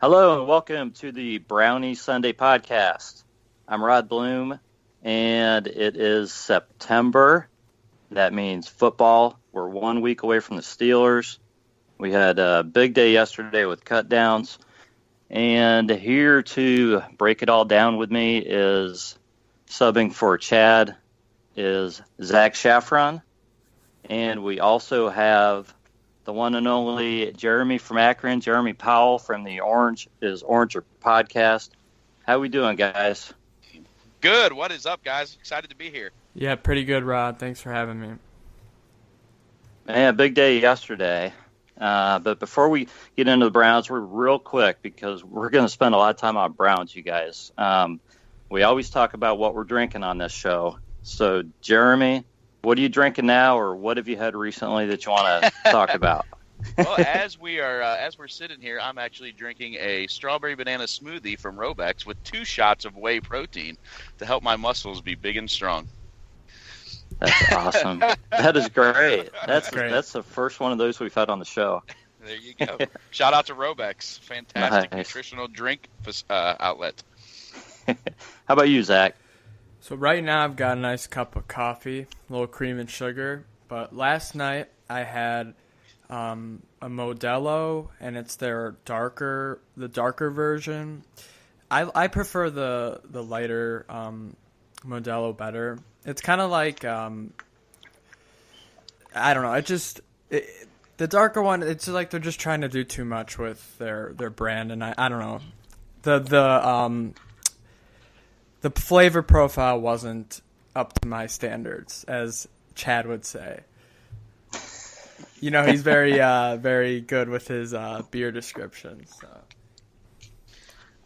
Hello and welcome to the Brownie Sunday podcast. I'm Rod Bloom, and it is September. That means football. We're 1 week away from the Steelers. We had a big day yesterday with cut downs. And here to break it all down with me is subbing for Chad is Zach Shafron. And we also have the one and only Jeremy from Akron, Jeremy Powell from the Orange podcast. How we doing, guys? Good. What is up, guys? Excited to be here. Yeah, pretty good, Rod. Thanks for having me. Man, big day yesterday. But before we get into the Browns, we're real quick because we're going to spend a lot of time on Browns, you guys. We always talk about what we're drinking on this show. So, Jeremy, what are you drinking now, or what have you had recently that you want to talk about? Well, as we're sitting here, I'm actually drinking a strawberry banana smoothie from Robex with 2 shots of whey protein to help my muscles be big and strong. That's awesome. That is great. That's the first one of those we've had on the show. There you go. Shout out to Robex. Fantastic Nice. Nutritional drink outlet. How about you, Zach? So right now I've got a nice cup of coffee, a little cream and sugar. But last night I had a Modelo, and it's the darker version. I prefer the lighter Modelo better. It's kind of like I don't know. The darker one. It's like they're just trying to do too much with their brand, and I don't know. The flavor profile wasn't up to my standards, as Chad would say. You know, he's very good with his beer descriptions. So.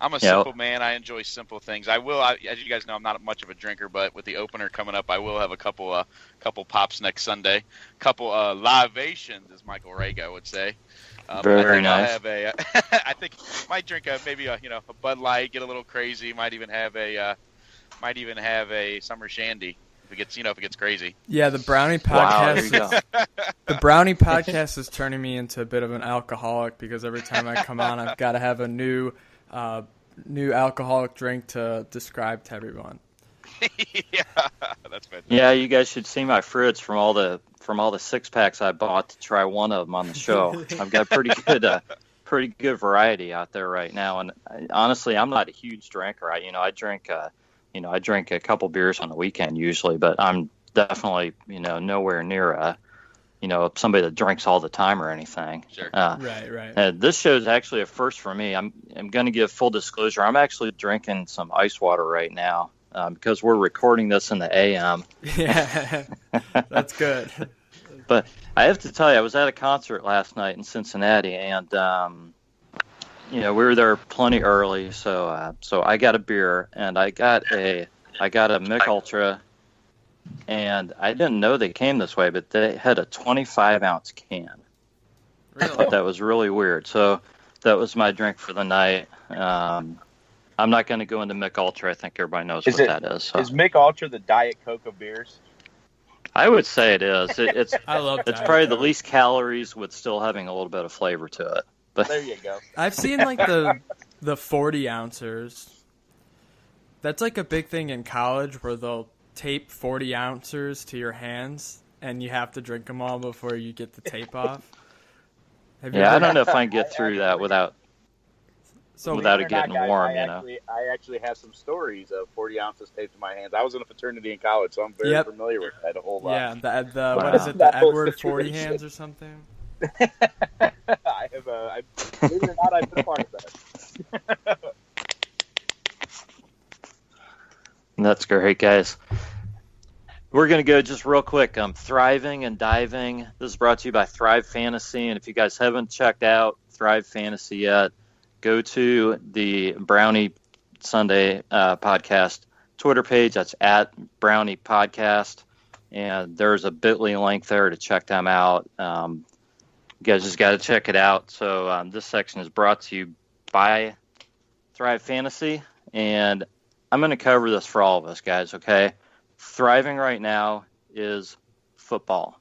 I'm a simple man. I enjoy simple things. As you guys know, I'm not much of a drinker, but with the opener coming up, I will have a couple pops next Sunday. Couple libations, as Michael Rago would say. Very nice. I think I might drink a Bud Light, get a little crazy. Might even have a summer shandy if it gets crazy. Yeah, the Brownie podcast. The Brownie podcast is turning me into a bit of an alcoholic because every time I come on, I've got to have a new alcoholic drink to describe to everyone. Yeah, that's fantastic. Yeah, you guys should see my fridge from all the 6-packs I bought to try one of them on the show. I've got pretty good variety out there right now. And honestly, I'm not a huge drinker. I drink a couple beers on the weekend usually, but I'm definitely nowhere near somebody that drinks all the time or anything. Sure. Right. This show is actually a first for me. I'm going to give full disclosure. I'm actually drinking some ice water right now because we're recording this in the AM. Yeah, that's good. But I have to tell you, I was at a concert last night in Cincinnati, and we were there plenty early. So I got a beer, and I got a Mick Ultra. And I didn't know they came this way, but they had a 25-ounce can. Really? I thought that was really weird. So that was my drink for the night. I'm not going to go into Mick Ultra. I think everybody knows what that is. So. Is Mick Ultra the Diet Coke of beers? I would say it is. It's I love it's Diet probably Coke. the least calories with still having a little bit of flavor to it. But There you go. I've seen like the 40 ounces. That's like a big thing in college where they'll tape 40 ounces to your hands, and you have to drink them all before you get the tape off. I don't know if I can get through that without it getting warm. I actually have some stories of 40 ounces taped to my hands. I was in a fraternity in college, so I'm very familiar with that a whole lot. Yeah, Wow. What is it, the Edward 40 hands or something? I have believe it or not, I've been a part of that. That's great, guys. We're going to go just real quick. Thriving and Diving. This is brought to you by Thrive Fantasy. And if you guys haven't checked out Thrive Fantasy yet, go to the Brownie Sunday podcast Twitter page. That's at Brownie Podcast. And there's a bit.ly link there to check them out. You guys just got to check it out. So this section is brought to you by Thrive Fantasy. And I'm going to cover this for all of us, guys, okay? Thriving right now is football.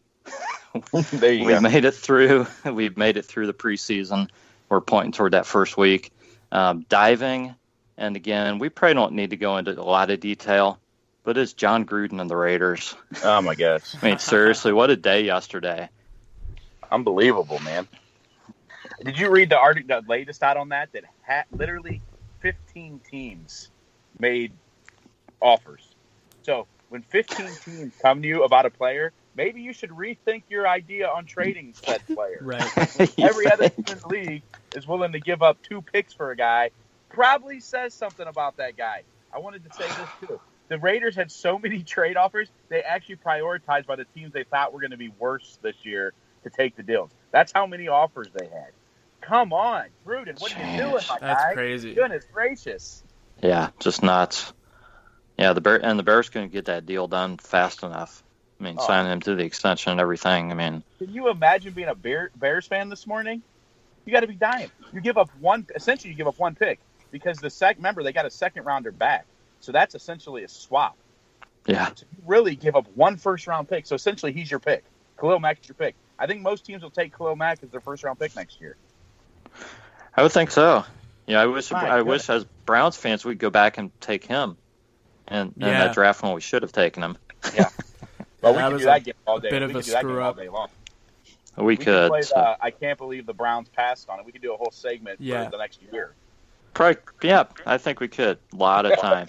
There you go. We've made it through the preseason. We're pointing toward that first week. Diving, and again, we probably don't need to go into a lot of detail, but it's John Gruden and the Raiders. Oh, my gosh. I mean, seriously, what a day yesterday. Unbelievable, man. Did you read the article, the latest out on that? That literally 15 teams made offers. So when 15 teams come to you about a player, maybe you should rethink your idea on trading said player. Right. Every other team in the league is willing to give up 2 picks for a guy. Probably says something about that guy. I wanted to say this too. The Raiders had so many trade offers, they actually prioritized by the teams they thought were going to be worse this year to take the deals. That's how many offers they had. Come on, Gruden, what are you doing, my guy? That's crazy. Goodness gracious. Yeah, just nuts. Yeah, the Bears couldn't get that deal done fast enough. I mean, signing him to the extension and everything. I mean, can you imagine being a Bears fan this morning? You got to be dying. You give up one pick because remember they got a second rounder back, so that's essentially a swap. Yeah, so you really give up 1 first-round pick. So essentially, he's your pick. Khalil Mack is your pick. I think most teams will take Khalil Mack as their first-round pick next year. I would think so. Yeah, I wish as Browns fans we'd go back and take him, and that draft when we should have taken him. Yeah, but we could do that game all day. Bit of a screw up. We could. Play I can't believe the Browns passed on it. We could do a whole segment for the next year. Probably, yeah, I think we could. A lot of time.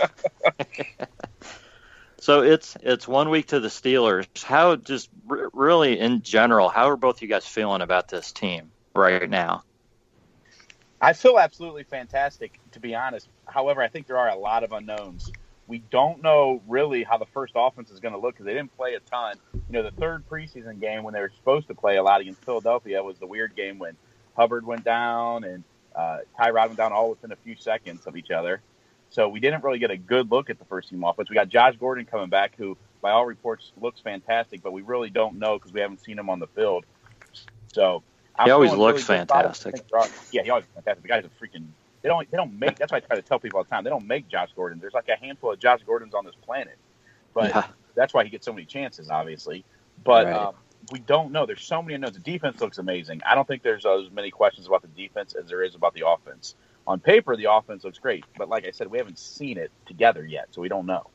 So it's 1 week to the Steelers. How just really in general, how are both you guys feeling about this team right now? I feel absolutely fantastic, to be honest. However, I think there are a lot of unknowns. We don't know really how the first offense is going to look because they didn't play a ton. The third preseason game when they were supposed to play a lot against Philadelphia was the weird game when Hubbard went down and Tyrod went down all within a few seconds of each other. So we didn't really get a good look at the first team offense. We got Josh Gordon coming back, who, by all reports, looks fantastic, but we really don't know because we haven't seen him on the field. So he always looks fantastic. Yeah, he always looks fantastic. The guy's a freaking. They don't make. That's why I try to tell people all the time. They don't make Josh Gordon. There's like a handful of Josh Gordons on this planet, but that's why he gets so many chances, obviously. But we don't know. There's so many unknowns. The defense looks amazing. I don't think there's as many questions about the defense as there is about the offense. On paper, the offense looks great, but like I said, we haven't seen it together yet, so we don't know.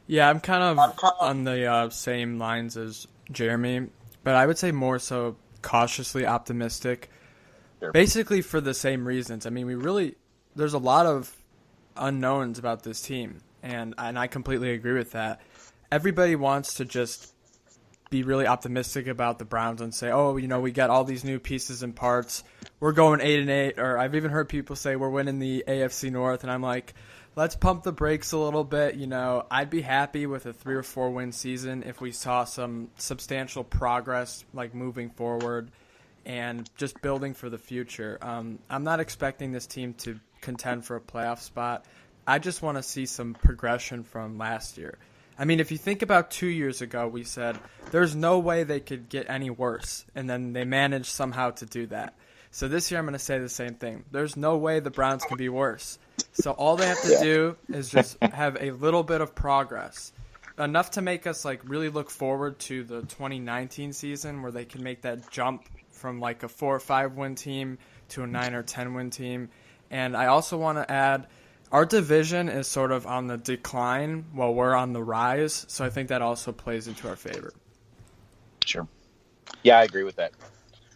Yeah, I'm kind of on the same lines as Jeremy, but I would say more so cautiously optimistic. Sure. Basically for the same reasons. I mean, there's a lot of unknowns about this team, and I completely agree with that. Everybody wants to just be really optimistic about the Browns and say, oh, we got all these new pieces and parts. We're going 8-8, or I've even heard people say we're winning the AFC North, and I'm like, let's pump the brakes a little bit. I'd be happy with a 3 or 4 win season if we saw some substantial progress, like moving forward and just building for the future. I'm not expecting this team to contend for a playoff spot. I just want to see some progression from last year. I mean, if you think about 2 years ago, we said there's no way they could get any worse, and then they managed somehow to do that. So this year I'm going to say the same thing. There's no way the Browns can be worse. So all they have to do is just have a little bit of progress, enough to make us really look forward to the 2019 season where they can make that jump from a 4 or 5 win team to a 9 or 10 win team. And I also want to add, our division is sort of on the decline while we're on the rise, so I think that also plays into our favor. Sure. Yeah, I agree with that.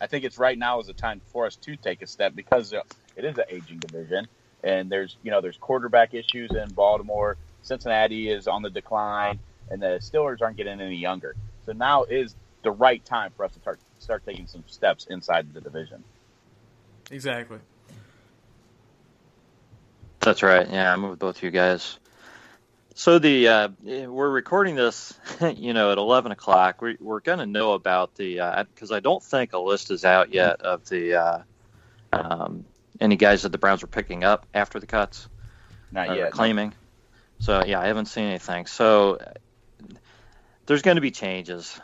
I think it's right now is the time for us to take a step because it is an aging division, and there's quarterback issues in Baltimore. Cincinnati is on the decline, and the Steelers aren't getting any younger. So now is the right time for us to start taking some steps inside the division. Exactly. That's right. Yeah, I'm with both you guys. So we're recording this, at 11 o'clock. We're going to know about because I don't think a list is out yet of any guys that the Browns were picking up after the cuts. Not yet. Claiming. So, yeah, I haven't seen anything. So there's going to be changes.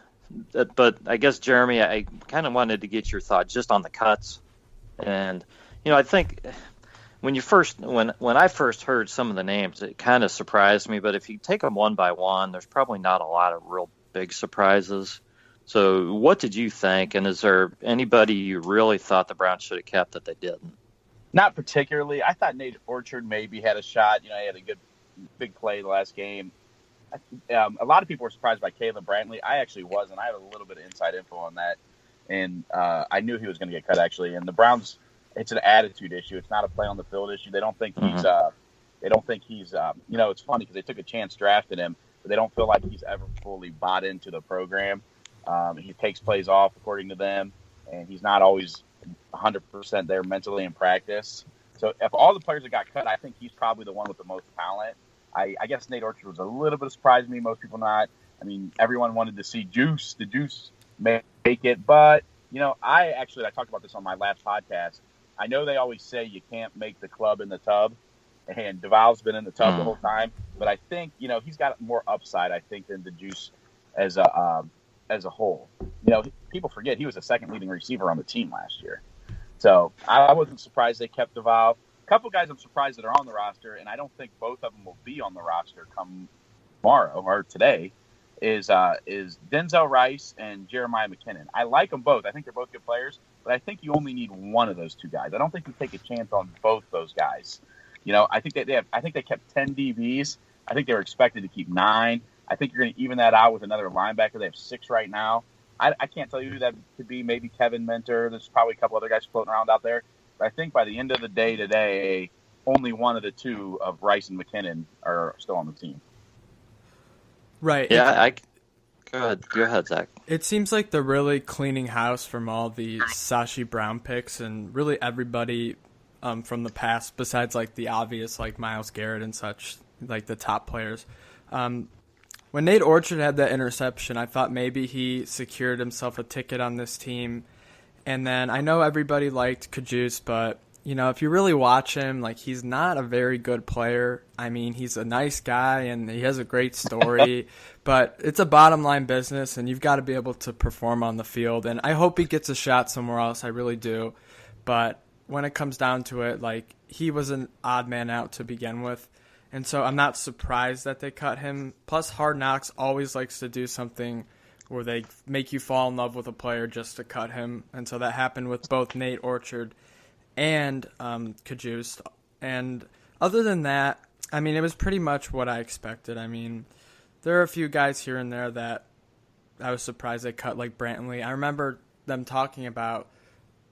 But I guess, Jeremy, I kind of wanted to get your thought just on the cuts. And, I think when I first heard some of the names, it kind of surprised me. But if you take them one by one, there's probably not a lot of real big surprises. So what did you think? And is there anybody you really thought the Browns should have kept that they didn't? Not particularly. I thought Nate Orchard maybe had a shot. He had a good big play the last game. A lot of people were surprised by Caleb Brantley. I actually wasn't. I have a little bit of inside info on that, and I knew he was going to get cut actually. And the Browns, it's an attitude issue. It's not a play on the field issue. They don't think he's. They don't think he's. It's funny because they took a chance drafting him, but they don't feel like he's ever fully bought into the program. He takes plays off according to them, and he's not always 100% there mentally in practice. So if all the players that got cut, I think he's probably the one with the most talent. I guess Nate Orchard was a little bit surprised me. Most people not. I mean, everyone wanted to see the Juice make it. But, I talked about this on my last podcast. I know they always say you can't make the club in the tub. And Duval's been in the tub the whole time. But I think, he's got more upside, I think, than the Juice as a whole. People forget he was the second leading receiver on the team last year. So I wasn't surprised they kept Duval. A couple guys I'm surprised that are on the roster, and I don't think both of them will be on the roster come tomorrow or today, is Denzel Rice and Jeremiah McKinnon. I like them both. I think they're both good players, but I think you only need one of those two guys. I don't think you take a chance on both those guys. I think they kept 10 DBs. I think they were expected to keep 9. I think you're going to even that out with another linebacker. They have 6 right now. I can't tell you who that could be. Maybe Kevin Minter. There's probably a couple other guys floating around out there. But I think by the end of the day today, only one of the two of Rice and McKinnon are still on the team. Right. Yeah, Go ahead, Zach. It seems like they're really cleaning house from all the Sashi Brown picks and really everybody from the past besides like the obvious like Myles Garrett and such, like the top players. When Nate Orchard had that interception, I thought maybe he secured himself a ticket on this team. And then I know everybody liked Kajus, but, if you really watch him, like, he's not a very good player. I mean, he's a nice guy, and he has a great story. But it's a bottom-line business, and you've got to be able to perform on the field. And I hope he gets a shot somewhere else. I really do. But when it comes down to it, like, he was an odd man out to begin with. And so I'm not surprised that they cut him. Plus, Hard Knocks always likes to do something where they make you fall in love with a player just to cut him. And so that happened with both Nate Orchard and Kajus. And other than that, I mean, it was pretty much what I expected. I mean, there are a few guys here and there that I was surprised they cut, like Brantley. I remember them talking about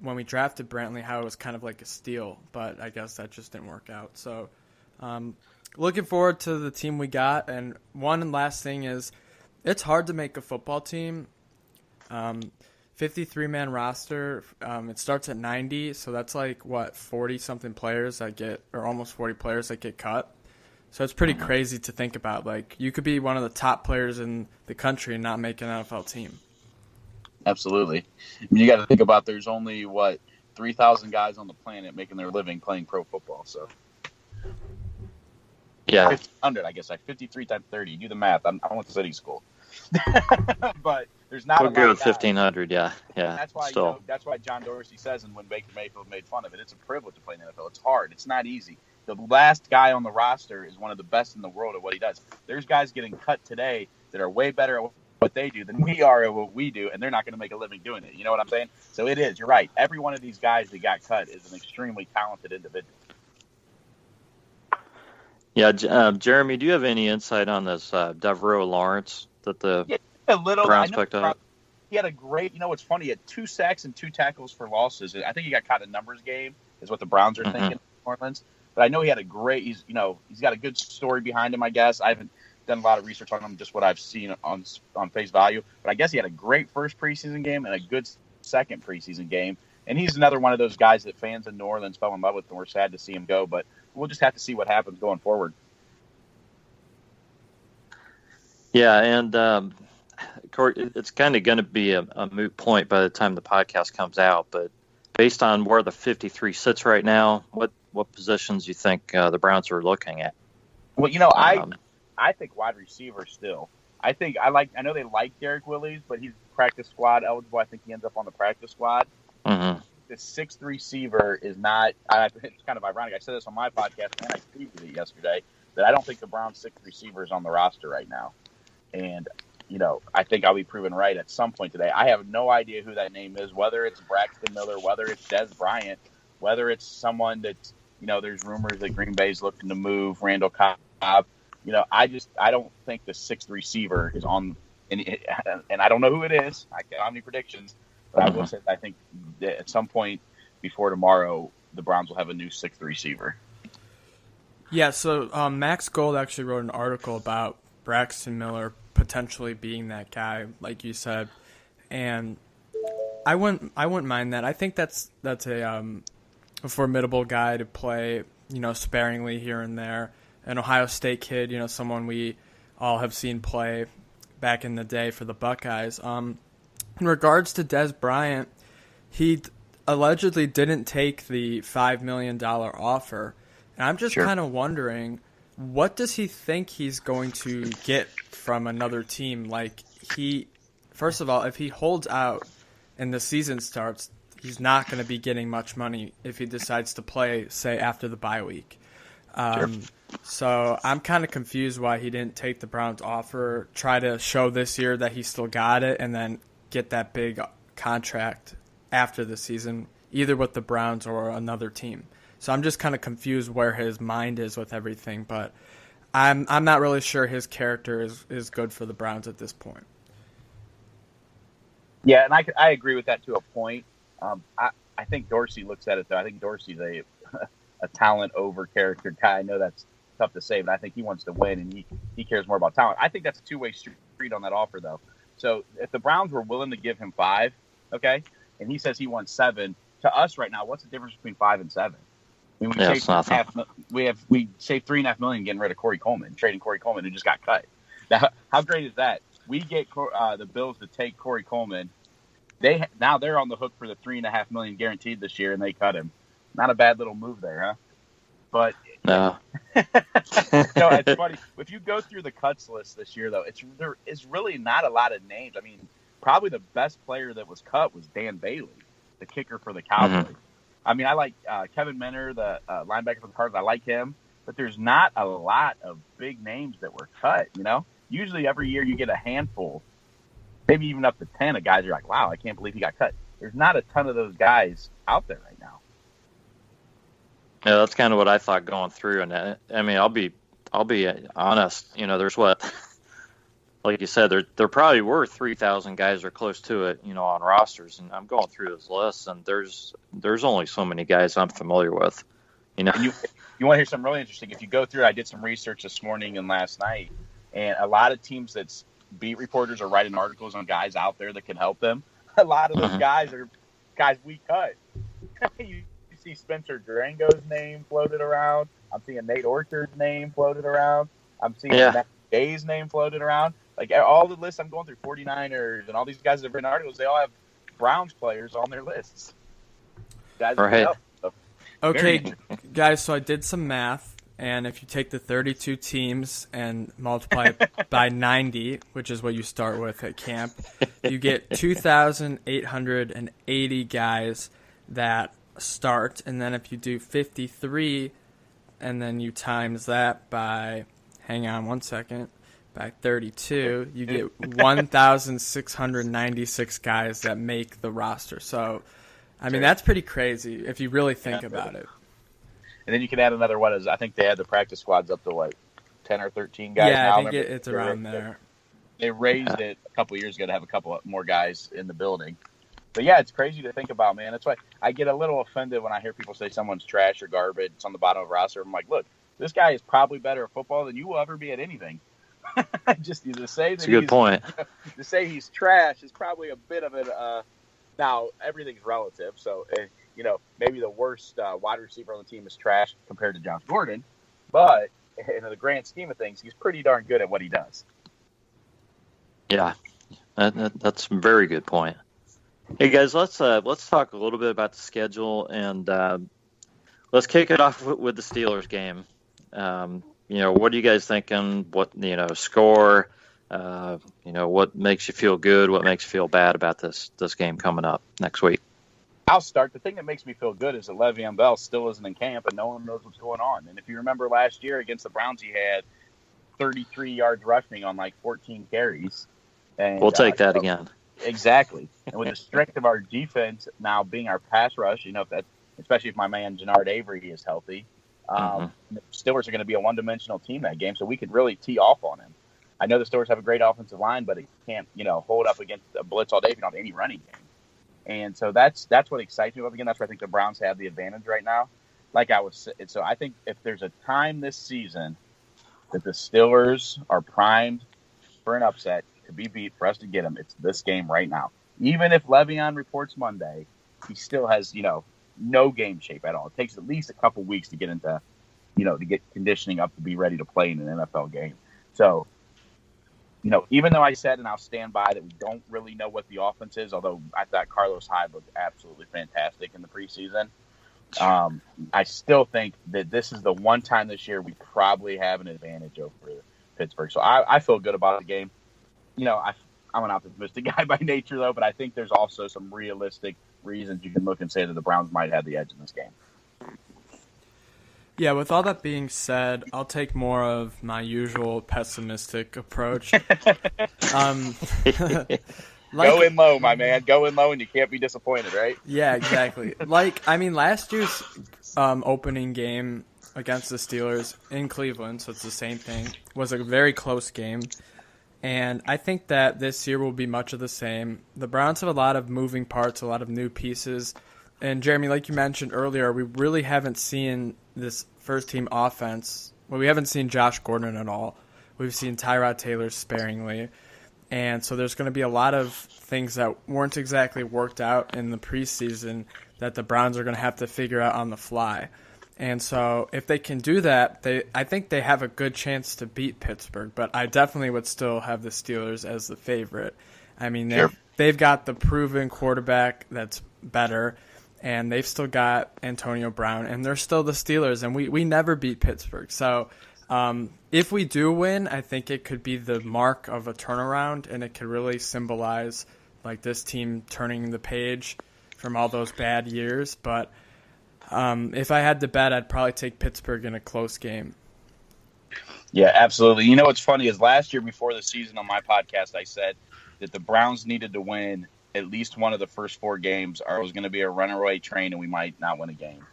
when we drafted Brantley how it was kind of like a steal, but I guess that just didn't work out. So, looking forward to the team we got. And one last thing is, it's hard to make a football team. 53-man roster. It starts at 90, so that's like, 40-something players that get, or almost 40 players that get cut. So it's pretty crazy to think about. Like, you could be one of the top players in the country and not make an NFL team. Absolutely. I mean, you got to think about there's only, 3,000 guys on the planet making their living playing pro football, so. Yeah. 100, I guess. 53 times 30. Do the math. I went to city school. But there's not We'll a lot go of with guys. 1,500, yeah. And that's why that's why John Dorsey says, and when Baker Mayfield made fun of it, it's a privilege to play in the NFL. It's hard. It's not easy. The last guy on the roster is one of the best in the world at what he does. There's guys getting cut today that are way better at what they do than we are at what we do, and they're not going to make a living doing it. You know what I'm saying? So it is. You're right. Every one of these guys that got cut is an extremely talented individual. Yeah, Jeremy, do you have any insight on this Devereaux Lawrence that the Browns picked up? He had a great, what's funny, he had 2 sacks and 2 tackles for losses. I think he got caught in a numbers game is what the Browns are thinking in New Orleans. But I know he had a great, he's got a good story behind him, I guess. I haven't done a lot of research on him, just what I've seen on face value. But I guess he had a great first preseason game and a good second preseason game. And he's another one of those guys that fans in New Orleans fell in love with, and we're sad to see him go. But we'll just have to see what happens going forward. Yeah, and it's kind of going to be a moot point by the time the podcast comes out. But based on where the 53 sits right now, what positions do you think the Browns are looking at? Well, I think wide receiver still. I know they like Derek Willis, but he's practice squad eligible. I think he ends up on the practice squad. Mm-hmm. The 6'3" receiver is not. It's kind of ironic. I said this on my podcast, and I tweeted it yesterday, that I don't think the Browns' 6th receiver is on the roster right now. And, I think I'll be proven right at some point today. I have no idea who that name is, whether it's Braxton Miller, whether it's Des Bryant. whether it's someone that's, there's rumors that Green Bay's looking to move Randall Cobb. I don't think the sixth receiver is on, and I don't know who it is. I don't have any predictions, but I will say I think that at some point before tomorrow, the Browns will have a new sixth receiver. Yeah, so Max Gold actually wrote an article about Braxton Miller potentially being that guy, like you said, and I wouldn't mind that. I think that's a formidable guy to play, sparingly here and there. An Ohio State kid, someone we all have seen play back in the day for the Buckeyes. In regards to Des Bryant, he allegedly didn't take the $5 million offer. And I'm just kind of wondering, what does he think he's going to get from another team? Like, first of all, if he holds out and the season starts, he's not going to be getting much money if he decides to play, say, after the bye week. So I'm kind of confused why he didn't take the Browns offer, try to show this year that he still got it, and then get that big contract after the season, either with the Browns or another team. So I'm just kind of confused where his mind is with everything, but I'm not really sure his character is good for the Browns at this point. Yeah, and I agree with that to a point. I think Dorsey looks at it, though. I think Dorsey's a talent over character guy. I know that's tough to say, but I think he wants to win, and he cares more about talent. I think that's a two-way street on that offer, though. So if the Browns were willing to give him 5, okay, and he says he wants 7, to us right now, what's the difference between 5 and 7? I mean, we saved $3.5 million getting rid of Corey Coleman, trading Corey Coleman, who just got cut. Now, how great is that? We get the Bills to take Corey Coleman. Now they're on the hook for the $3.5 million guaranteed this year, and they cut him. Not a bad little move there, huh? But no, it's funny if you go through the cuts list this year, though. There is really not a lot of names. I mean, probably the best player that was cut was Dan Bailey, the kicker for the Cowboys. Mm-hmm. I mean, I like Kevin Minner, the linebacker for the Cardinals. I like him, but there's not a lot of big names that were cut. Usually every year you get a handful, maybe even up to 10 of guys. You're like, wow, I can't believe he got cut. There's not a ton of those guys out there right now. Yeah, that's kind of what I thought going through. And I mean, I'll be honest. There's like you said, there probably were 3,000 guys or close to it, on rosters. And I'm going through this list, and there's only so many guys I'm familiar with. And you want to hear something really interesting? If you go through, I did some research this morning and last night, and a lot of teams that's beat reporters are writing articles on guys out there that can help them. A lot of those guys are guys we cut. You see Spencer Durango's name floated around. I'm seeing Nate Orchard's name floated around. I'm seeing Matt Day's name floated around. Like all the lists I'm going through, 49ers and all these guys that have written articles, they all have Browns players on their lists. Guys, right. Okay, guys, so I did some math, and if you take the 32 teams and multiply it by 90, which is what you start with at camp, you get 2,880 guys that start, and then if you do 53 and then you times that by, hang on one second, by 32, you get 1,696 guys that make the roster. So, I mean, that's pretty crazy if you really think about it. And then you can add another one. I think they had the practice squads up to 10 or 13 guys. Yeah, now. I think it's around there. They raised it a couple of years ago to have a couple more guys in the building. But yeah, it's crazy to think about, man. That's why I get a little offended when I hear people say someone's trash or garbage. It's on the bottom of a roster. I'm like, look, this guy is probably better at football than you will ever be at anything. Just to say that's a good point. To say he's trash is probably a bit of it. Now everything's relative, so maybe the worst wide receiver on the team is trash compared to Josh Gordon, but in the grand scheme of things, he's pretty darn good at what he does. Yeah, that's a very good point. Hey guys, let's talk a little bit about the schedule, and let's kick it off with the Steelers game. What are you guys thinking? What score? What makes you feel good? What makes you feel bad about this game coming up next week? I'll start. The thing that makes me feel good is that Le'Veon Bell still isn't in camp, and no one knows what's going on. And if you remember last year against the Browns, he had 33 yards rushing on 14 carries. And we'll take that again. Exactly. And with the strength of our defense now being our pass rush, if especially if my man Jannard Avery is healthy. The Steelers are going to be a one-dimensional team that game, so we could really tee off on him. I know the Steelers have a great offensive line, but it can't, hold up against a blitz all day if you don't have any running game. And so that's what excites me about the game. That's where I think the Browns have the advantage right now. So I think if there's a time this season that the Steelers are primed for an upset to be beat, for us to get them, it's this game right now. Even if Le'Veon reports Monday, he still has, no game shape at all. It takes at least a couple weeks to get into, to get conditioning up to be ready to play in an NFL game. So, even though I said, and I'll stand by, that we don't really know what the offense is, although I thought Carlos Hyde looked absolutely fantastic in the preseason, I still think that this is the one time this year we probably have an advantage over Pittsburgh. So I feel good about the game. I'm an optimistic guy by nature, though, but I think there's also some realistic reasons you can look and say that the Browns might have the edge in this game. Yeah, with all that being said, I'll take more of my usual pessimistic approach. Go in low, my man. Go in low, and you can't be disappointed, right? Yeah, exactly. Last year's opening game against the Steelers in Cleveland, so it's the same thing, was a very close game. And I think that this year will be much of the same. The Browns have a lot of moving parts, a lot of new pieces. And, Jeremy, like you mentioned earlier, we really haven't seen this first-team offense. Well, we haven't seen Josh Gordon at all. We've seen Tyrod Taylor sparingly. And so there's going to be a lot of things that weren't exactly worked out in the preseason that the Browns are going to have to figure out on the fly. And so if they can do that, I think they have a good chance to beat Pittsburgh, but I definitely would still have the Steelers as the favorite. I mean, they've got the proven quarterback that's better, and they've still got Antonio Brown, and they're still the Steelers, and we never beat Pittsburgh. So if we do win, I think it could be the mark of a turnaround, and it could really symbolize this team turning the page from all those bad years. But if I had to bet, I'd probably take Pittsburgh in a close game. Yeah, absolutely. You know what's funny is last year before the season on my podcast, I said that the Browns needed to win at least one of the first 4 games or it was going to be a runaway train and we might not win a game.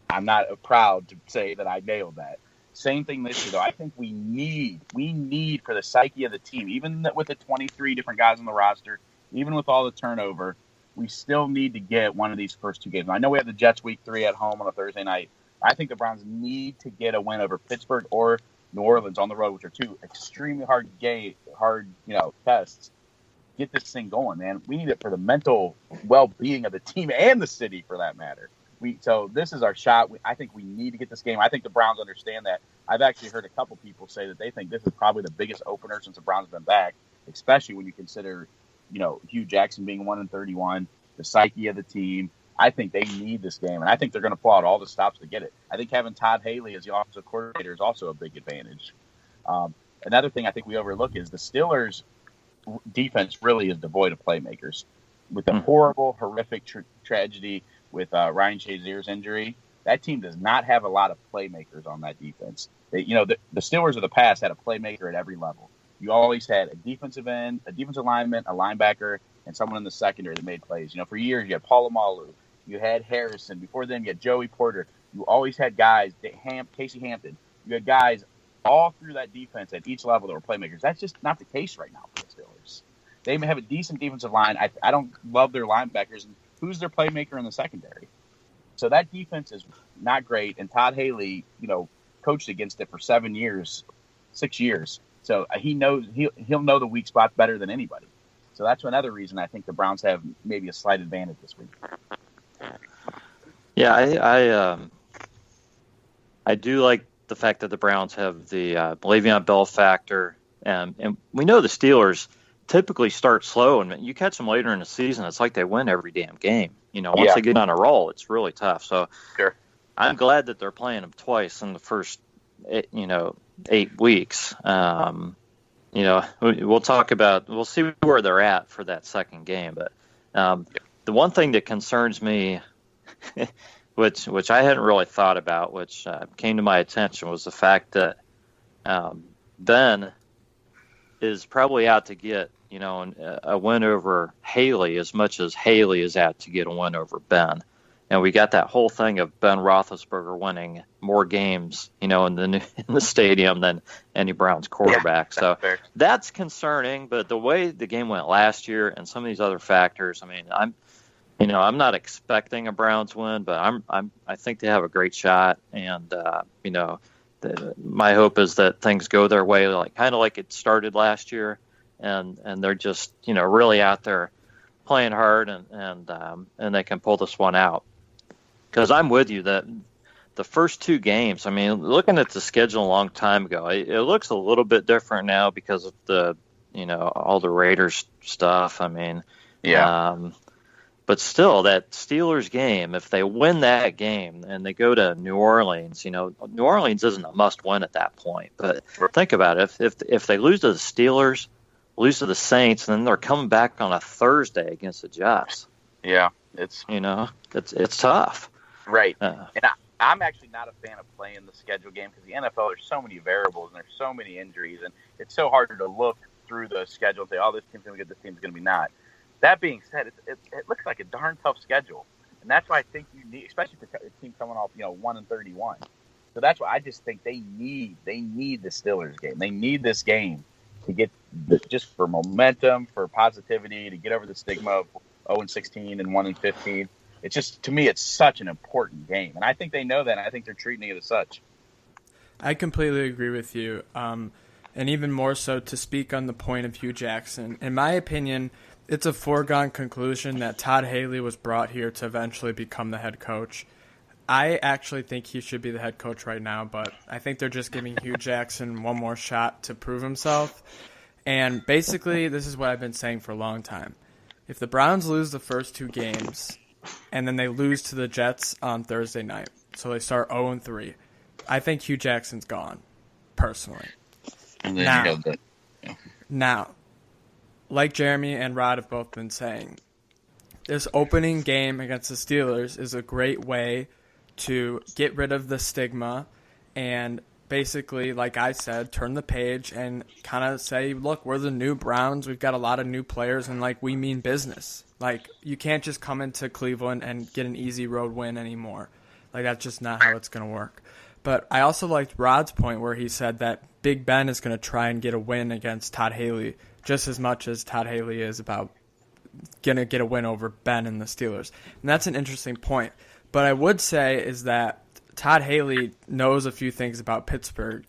I'm not proud to say that I nailed that. Same thing this year, though. I think we need for the psyche of the team, even with the 23 different guys on the roster, even with all the turnover, we still need to get one of these first 2 games. I know we have the Jets week 3 at home on a Thursday night. I think the Browns need to get a win over Pittsburgh or New Orleans on the road, which are 2 extremely hard tests. Get this thing going, man. We need it for the mental well-being of the team and the city, for that matter. So this is our shot. I think we need to get this game. I think the Browns understand that. I've actually heard a couple people say that they think this is probably the biggest opener since the Browns have been back, especially when you consider, Hugh Jackson being 1-31, the psyche of the team. I think they need this game, and I think they're going to pull out all the stops to get it. I think having Todd Haley as the offensive coordinator is also a big advantage. Another thing I think we overlook is the Steelers' defense really is devoid of playmakers. With the horrific tragedy with Ryan Shazier's injury, that team does not have a lot of playmakers on that defense. The Steelers of the past had a playmaker at every level. You always had a defensive end, a defensive lineman, a linebacker, and someone in the secondary that made plays. For years you had Paul Amalu, you had Harrison. Before then you had Joey Porter. You always had guys, Casey Hampton. You had guys all through that defense at each level that were playmakers. That's just not the case right now for the Steelers. They may have a decent defensive line. I don't love their linebackers. Who's their playmaker in the secondary? So that defense is not great. And Todd Haley, coached against it for 6 years. So he knows he'll know the weak spots better than anybody. So that's another reason I think the Browns have maybe a slight advantage this week. Yeah, I do like the fact that the Browns have the Le'Veon Bell factor, and we know the Steelers typically start slow, and you catch them later in the season, it's like they win every damn game. Once they get on a roll, it's really tough. So sure. I'm glad that they're playing them twice in the first 8 weeks. We'll see where they're at for that second game. But the one thing that concerns me, which I hadn't really thought about, which came to my attention, was the fact that Ben is probably out to get a win over Haley as much as Haley is out to get a win over Ben. we got that whole thing of Ben Roethlisberger winning more games, in the stadium than any Browns quarterback. So that's concerning. But the way the game went last year and some of these other factors, I mean, I'm not expecting a Browns win, but I think they have a great shot. And my hope is that things go their way, kind of like it started last year, and they're just really out there playing hard, and they can pull this one out. Because I'm with you that the first two games, I mean, looking at the schedule a long time ago, it looks a little bit different now because of the all the Raiders stuff. I mean, but still, that Steelers game, if they win that game and they go to New Orleans, New Orleans isn't a must-win at that point. But think about it. If they lose to the Steelers, lose to the Saints, and then they're coming back on a Thursday against the Jets. Yeah, it's tough. Right. And I'm actually not a fan of playing the schedule game because the NFL, there's so many variables and there's so many injuries, and it's so hard to look through the schedule and say, oh, this team's going to get, this team's going to be not. That being said, it looks like a darn tough schedule, and that's why I think you need, especially for a team coming off 1-31. So that's why I just think they need the Steelers game. They need this game to get just for momentum, for positivity, to get over the stigma of 0-16 and 1-15. It's just, to me, it's such an important game, and I think they know that. And I think they're treating it as such. I completely agree with you, and even more so to speak on the point of Hugh Jackson. In my opinion, it's a foregone conclusion that Todd Haley was brought here to eventually become the head coach. I actually think he should be the head coach right now, but I think they're just giving Hugh Jackson one more shot to prove himself. And basically, this is what I've been saying for a long time. If the Browns lose the first two games and then they lose to the Jets on Thursday night, so they start 0-3, I think Hugh Jackson's gone, personally. And then Now, like Jeremy and Rod have both been saying, this opening game against the Steelers is a great way to get rid of the stigma and basically, like I said, turn the page and kind of say, look, we're the new Browns. We've got a lot of new players, and, we mean business. You can't just come into Cleveland and get an easy road win anymore. That's just not how it's going to work. But I also liked Rod's point where he said that Big Ben is going to try and get a win against Todd Haley just as much as Todd Haley is about going to get a win over Ben and the Steelers. And that's an interesting point. But I would say is that Todd Haley knows a few things about Pittsburgh.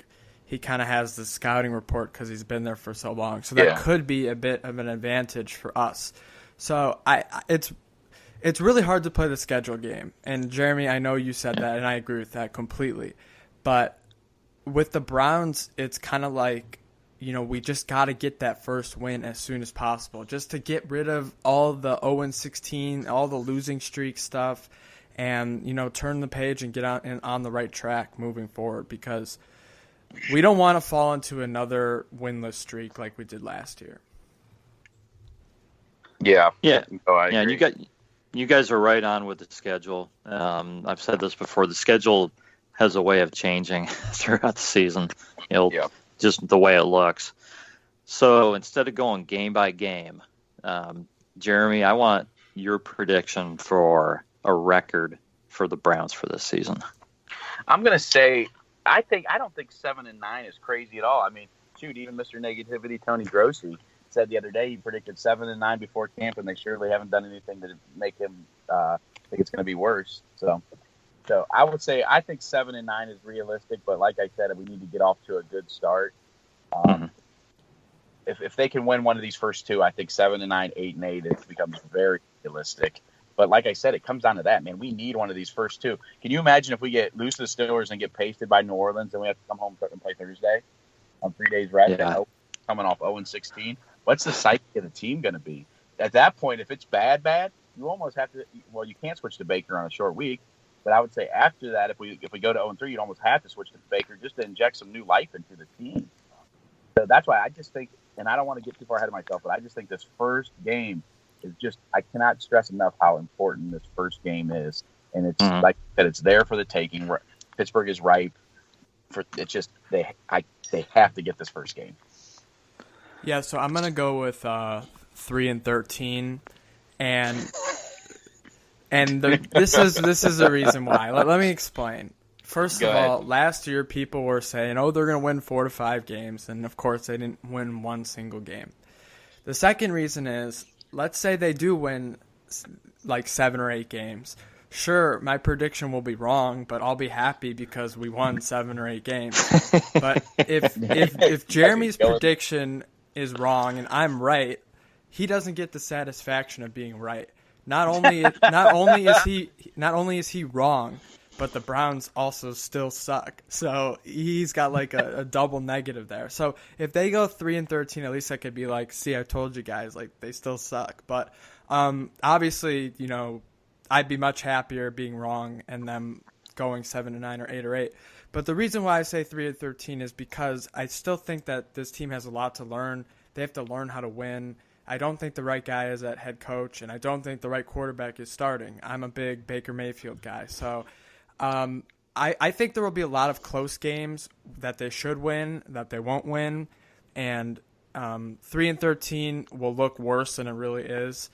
He kind of has the scouting report because he's been there for so long. So that could be a bit of an advantage for us. So it's really hard to play the schedule game. And Jeremy, I know you said that, and I agree with that completely. But with the Browns, it's kind of like, we just got to get that first win as soon as possible, just to get rid of all the 0-16, all the losing streak stuff, and turn the page and get on the right track moving forward, because we don't want to fall into another winless streak like we did last year. Yeah. No, I agree. And you guys are right on with the schedule. I've said this before. The schedule has a way of changing throughout the season. Just the way it looks. So instead of going game by game, Jeremy, I want your prediction for a record for the Browns for this season. I'm going to say, I don't think 7-9 is crazy at all. I mean, shoot, even Mr. Negativity, Tony Grossi, said the other day he predicted 7-9 before camp, and they surely haven't done anything to make him think it's going to be worse. So I would say I think 7-9 is realistic, but like I said, we need to get off to a good start. If they can win one of these first two, I think 7-9, 8-8, it becomes very realistic. But like I said, it comes down to that, man. We need one of these first two. Can you imagine if we lose to the Steelers and get pasted by New Orleans, and we have to come home and play Thursday on 3 days rest, and coming off 0-16? What's the psyche of the team going to be? At that point, if it's bad, you almost have to. Well, you can't switch to Baker on a short week. But I would say after that, if we go to 0-3, you'd almost have to switch to Baker just to inject some new life into the team. So that's why I just think, and I don't want to get too far ahead of myself, but I just think this first game is just, I cannot stress enough how important this first game is. And it's like I said, it's there for the taking. Pittsburgh is ripe for it's just they have to get this first game. Yeah, so I'm gonna go with 3-13, and And this is the reason why. Let me explain. First of all, last year people were saying, oh, they're going to win 4 to 5 games. And, of course, they didn't win one single game. The second reason is, let's say they do win like 7 or 8 games. Sure, my prediction will be wrong, but I'll be happy because we won 7 or 8 games. But if Jeremy's prediction is wrong and I'm right, he doesn't get the satisfaction of being right. Not only is he wrong, but the Browns also still suck. So he's got like a double negative there. So if they go 3-13, at least I could be like, see, I told you guys, like they still suck. But obviously, I'd be much happier being wrong and them going 7-9 or 8 or 8. But the reason why I say 3-13 is because I still think that this team has a lot to learn. They have to learn how to win. I don't think the right guy is at head coach, and I don't think the right quarterback is starting. I'm a big Baker Mayfield guy. So I think there will be a lot of close games that they should win, that they won't win. And 3-13 will look worse than it really is.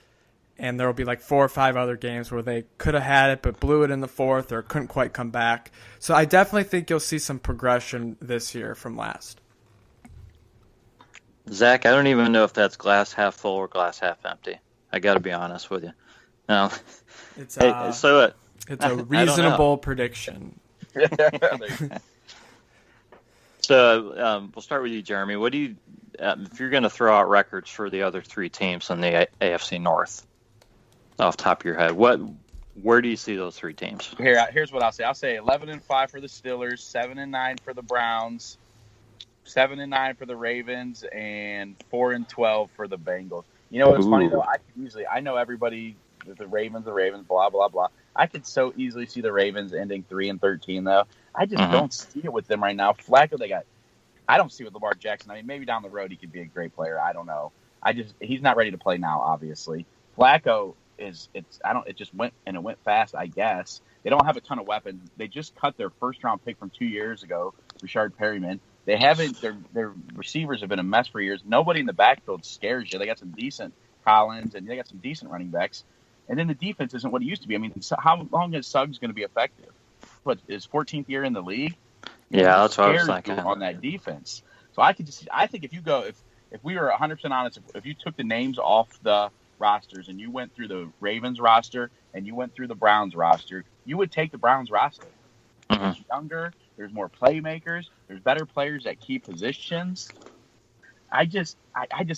And there will be like 4 or 5 other games where they could have had it but blew it in the fourth or couldn't quite come back. So I definitely think you'll see some progression this year from last. Zach, I don't even know if that's glass half full or glass half empty. I got to be honest with you. No, it's a reasonable prediction. So we'll start with you, Jeremy. What do you, if you're going to throw out records for the other 3 teams in the AFC North, off the top of your head, where do you see those 3 teams? Here's what I'll say. I'll say 11-5 for the Steelers, 7-9 for the Browns, 7-9 for the Ravens, and 4-12 for the Bengals. You know what's funny though? I know everybody. The Ravens, blah blah blah. I could so easily see the Ravens ending 3-13 though. I just don't see it with them right now. Flacco, I don't see with Lamar Jackson. I mean, maybe down the road he could be a great player. I don't know. He's not ready to play now. Obviously, Flacco it just went and it went fast. I guess they don't have a ton of weapons. They just cut their first round pick from 2 years ago, Rashard Perryman. They haven't. Their receivers have been a mess for years. Nobody in the backfield scares you. They got some decent Collins and they got some decent running backs. And then the defense isn't what it used to be. I mean, how long is Suggs going to be effective? What, his 14th year in the league? Yeah, that's what I was thinking. On that defense. So I think if we were 100% honest, if you took the names off the rosters and you went through the Ravens roster and you went through the Browns roster, you would take the Browns roster. It's younger. There's more playmakers. There's better players at key positions. I just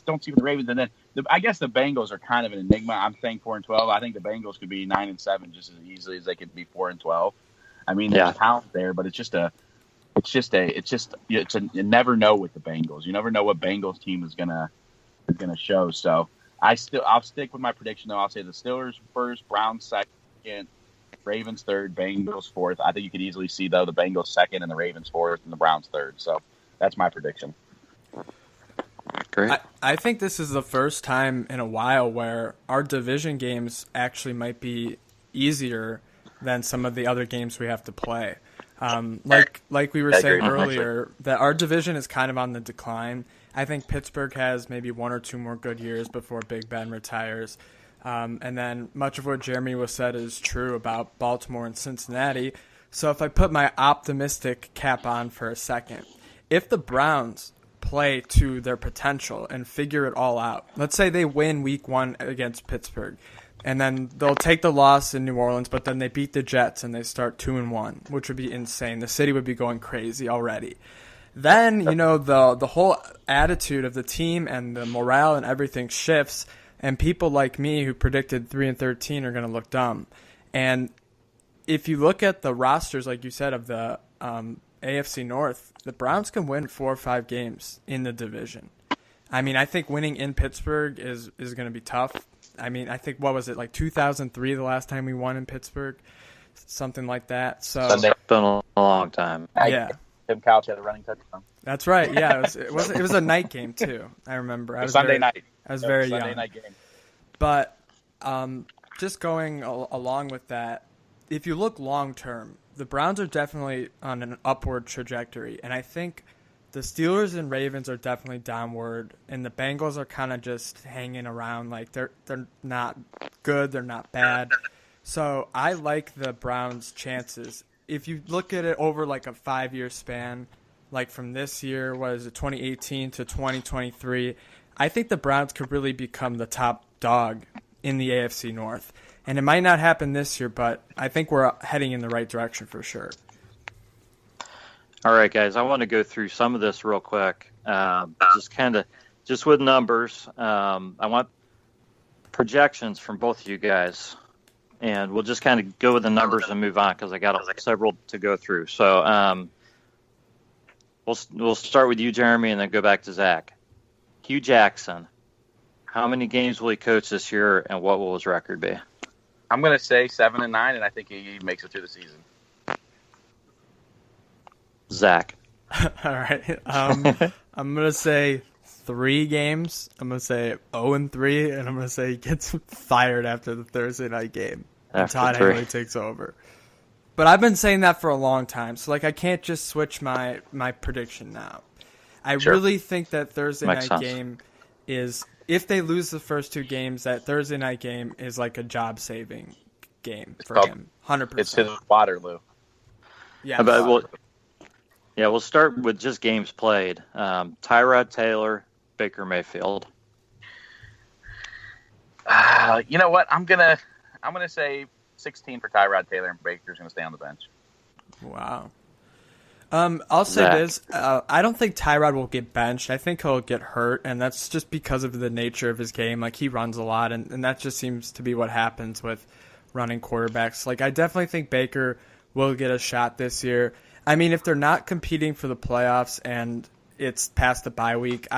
don't see with the Ravens. And then I guess the Bengals are kind of an enigma. I'm saying 4-12. I think the Bengals could be 9-7 just as easily as they could be 4-12. I mean, there's talent there, but you never know with the Bengals. You never know what Bengals team is gonna show. So I'll stick with my prediction though. I'll say the Steelers first, Browns second, Ravens third, Bengals fourth. I think you could easily see though the Bengals second and the Ravens fourth and the Browns third. So that's my prediction. Great. I think this is the first time in a while where our division games actually might be easier than some of the other games we have to play. Like we were saying earlier, that our division is kind of on the decline. I think Pittsburgh has maybe 1 or 2 more good years before Big Ben retires. And then much of what Jeremy was said is true about Baltimore and Cincinnati. So if I put my optimistic cap on for a second, if the Browns play to their potential and figure it all out, let's say they win week 1 against Pittsburgh, and then they'll take the loss in New Orleans, but then they beat the Jets and they start 2-1, which would be insane. The city would be going crazy already. Then, the whole attitude of the team and the morale and everything shifts, and people like me who predicted 3-13 are going to look dumb. And if you look at the rosters, like you said, of the AFC North, the Browns can win 4 or 5 games in the division. I mean, I think winning in Pittsburgh is going to be tough. I mean, I think, what was it, like 2003 the last time we won in Pittsburgh? Something like that. So it's been a long time. Yeah. Tim Couch had a running touchdown. That's right. Yeah, it was a night game too. I remember. I was Sunday night. I was very young. Sunday night game. But just going along with that, if you look long term, the Browns are definitely on an upward trajectory, and I think the Steelers and Ravens are definitely downward, and the Bengals are kind of just hanging around. Like they're not good, they're not bad. So I like the Browns' chances. If you look at it over like a 5-year span, like from this year, 2018 to 2023, I think the Browns could really become the top dog in the AFC North. And it might not happen this year, but I think we're heading in the right direction for sure. All right, guys, I want to go through some of this real quick. Just with numbers. I want projections from both of you guys. And we'll just kind of go with the numbers and move on because I got several to go through. So we'll start with you, Jeremy, and then go back to Zach. Hugh Jackson, how many games will he coach this year, and what will his record be? I'm going to say 7-9, and I think he makes it through the season. Zach. All right. I'm going to say 3 games. I'm going to say 0-3, and I'm going to say he gets fired after the Thursday night game. And Todd Haley takes over. But I've been saying that for a long time, so I can't just switch my prediction now. I really think that Thursday night game is, if they lose the first 2 games, that Thursday night game is like a job-saving game for him. 100%. It's his Waterloo. Yeah. We'll start with just games played. Tyrod Taylor, Baker Mayfield. You know what? I'm gonna say 16 for Tyrod Taylor, and Baker's gonna stay on the bench. Wow. I'll say this. I don't think Tyrod will get benched. I think he'll get hurt, and that's just because of the nature of his game. Like, he runs a lot, and that just seems to be what happens with running quarterbacks. Like, I definitely think Baker will get a shot this year. I mean, if they're not competing for the playoffs and it's past the bye week,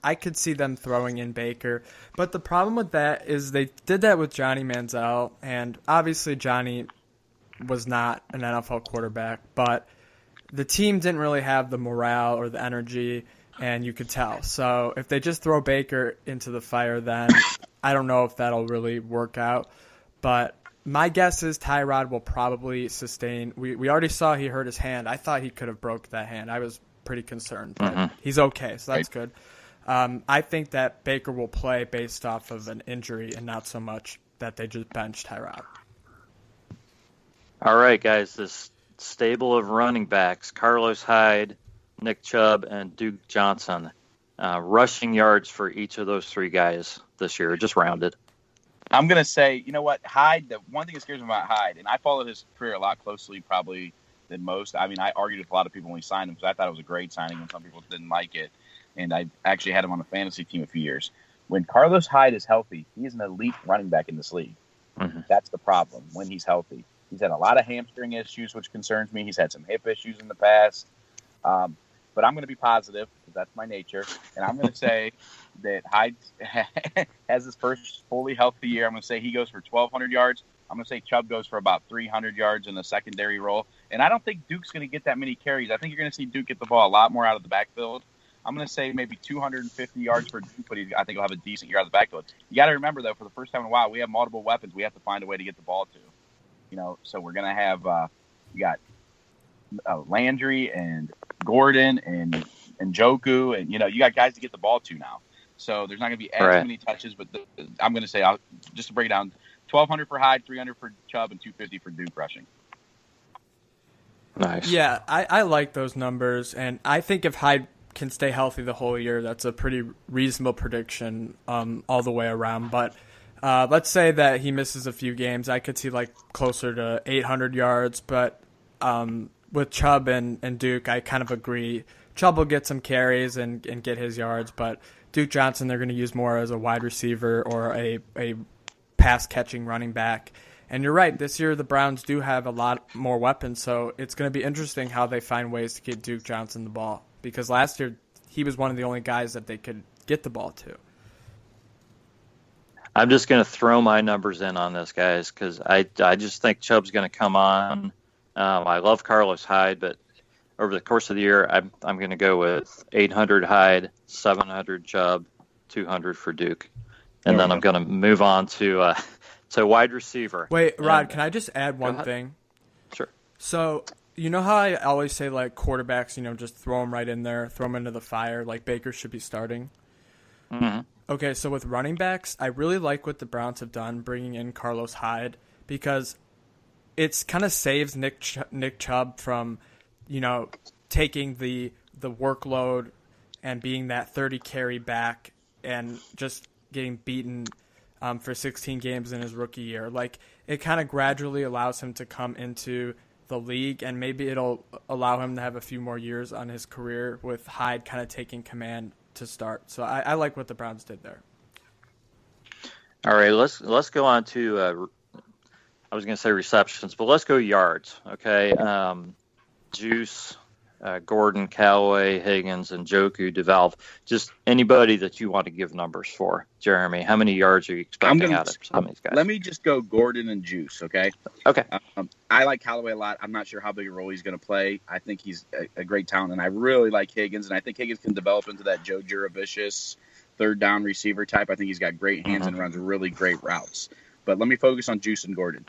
I could see them throwing in Baker. But the problem with that is they did that with Johnny Manziel, and obviously Johnny was not an NFL quarterback, but the team didn't really have the morale or the energy, and you could tell. So if they just throw Baker into the fire, then I don't know if that'll really work out. But my guess is Tyrod will probably sustain. We already saw he hurt his hand. I thought he could have broke that hand. I was pretty concerned, but he's okay, so that's good. I think that Baker will play based off of an injury and not so much that they just bench Tyrod. All right, guys, this stable of running backs, Carlos Hyde, Nick Chubb, and Duke Johnson. Rushing yards for each of those 3 guys this year, just rounded. I'm going to say, you know what, Hyde, the one thing that scares me about Hyde, and I followed his career a lot closely probably than most. I mean, I argued with a lot of people when we signed him because I thought it was a great signing and some people didn't like it. And I actually had him on a fantasy team a few years. When Carlos Hyde is healthy, he is an elite running back in this league. That's the problem when he's healthy. He's had a lot of hamstring issues, which concerns me. He's had some hip issues in the past. But I'm going to be positive because that's my nature. And I'm going to say that Hyde has his first fully healthy year. I'm going to say he goes for 1,200 yards. I'm going to say Chubb goes for about 300 yards in the secondary role. And I don't think Duke's going to get that many carries. I think you're going to see Duke get the ball a lot more out of the backfield. I'm going to say maybe 250 yards for Duke, but I think he'll have a decent year out of the backfield. You got to remember, though, for the first time in a while, we have multiple weapons. We have to find a way to get the ball to. So we're going to have you got Landry and Gordon and Njoku, and you got guys to get the ball to now. So there's not going to be as many touches, but I'm going to say, just to break it down, 1,200 for Hyde, 300 for Chubb, and 250 for Duke rushing. Nice. Yeah, I like those numbers, and I think if Hyde can stay healthy the whole year, that's a pretty reasonable prediction all the way around. But let's say that he misses a few games. I could see closer to 800 yards, but with Chubb and Duke, I kind of agree. Chubb will get some carries and get his yards, but Duke Johnson they're going to use more as a wide receiver or a pass-catching running back. And you're right, this year the Browns do have a lot more weapons, so it's going to be interesting how they find ways to get Duke Johnson the ball. Because last year, he was one of the only guys that they could get the ball to. I'm just going to throw my numbers in on this, guys, because I just think Chubb's going to come on. I love Carlos Hyde, but over the course of the year, I'm going to go with 800 Hyde, 700 Chubb, 200 for Duke. And then I'm going to move on to wide receiver. Wait, Rod, can I just add one thing? Sure. So, you know how I always say, quarterbacks, just throw them right in there, throw them into the fire, Baker should be starting? Mm-hmm. Okay, so with running backs, I really like what the Browns have done, bringing in Carlos Hyde, because it's kind of saves Nick Chubb from, taking the workload and being that 30 carry back and just getting beaten for 16 games in his rookie year. Like, it kind of gradually allows him to come into the league, and maybe it'll allow him to have a few more years on his career with Hyde kind of taking command to start. So I like what the Browns did there. All right, let's go on to I was going to say receptions, but let's go yards. Okay, Juice, Gordon, Callaway, Higgins, and Njoku, DeValve. Just anybody that you want to give numbers for. Jeremy, how many yards are you expecting out of some of these guys? Let me just go Gordon and Juice, okay? Okay. I like Callaway a lot. I'm not sure how big a role he's going to play. I think he's a great talent, and I really like Higgins, and I think Higgins can develop into that Joe Juravicious third down receiver type. I think he's got great hands and runs really great routes. But let me focus on Juice and Gordon.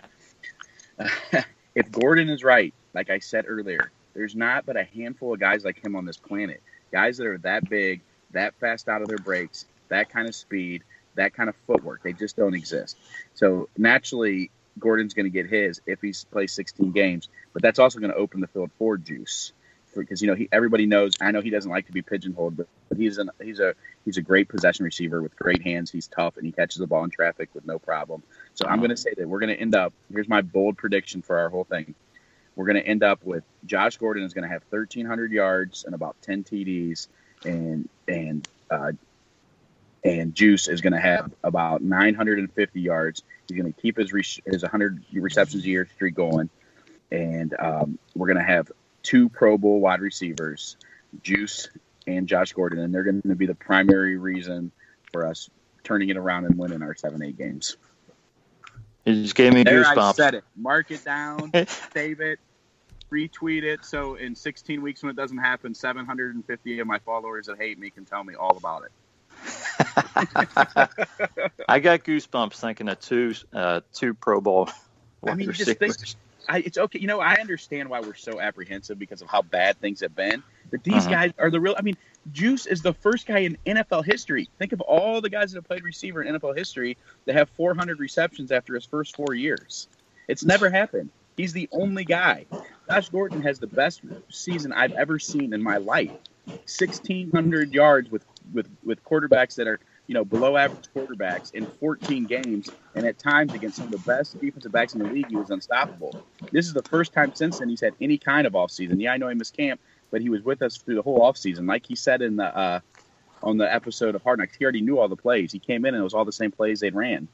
If Gordon is right, like I said earlier, there's not but a handful of guys like him on this planet. Guys that are that big, that fast out of their breaks, that kind of speed, that kind of footwork. They just don't exist. So naturally, Gordon's going to get his if he plays 16 games. But that's also going to open the field for Juice. Because, everybody knows, I know he doesn't like to be pigeonholed, but he's a great possession receiver with great hands. He's tough, and he catches the ball in traffic with no problem. So I'm going to say that we're going to end up, here's my bold prediction for our whole thing. We're going to end up with Josh Gordon is going to have 1,300 yards and about 10 TDs, and Juice is going to have about 950 yards. He's going to keep his 100 receptions a year streak going, and we're going to have 2 Pro Bowl wide receivers, Juice and Josh Gordon, and they're going to be the primary reason for us turning it around and winning our 7-8 games. You just gave me goosebumps. I said it. Mark it down, save it, retweet it. So in 16 weeks when it doesn't happen, 750 of my followers that hate me can tell me all about it. I got goosebumps thinking of two Pro Bowl. You just think it's okay. I understand why we're so apprehensive because of how bad things have been. But these guys are the real. Juice is the first guy in NFL history. Think of all the guys that have played receiver in NFL history that have 400 receptions after his first 4 years. It's never happened. He's the only guy. Josh Gordon has the best season I've ever seen in my life. 1,600 yards with quarterbacks that are below average quarterbacks in 14 games, and at times against some of the best defensive backs in the league, he was unstoppable. This is the first time since then he's had any kind of offseason. Yeah, I know he missed camp, but he was with us through the whole offseason. Like he said in the on the episode of Hard Knocks, he already knew all the plays. He came in and it was all the same plays they'd ran.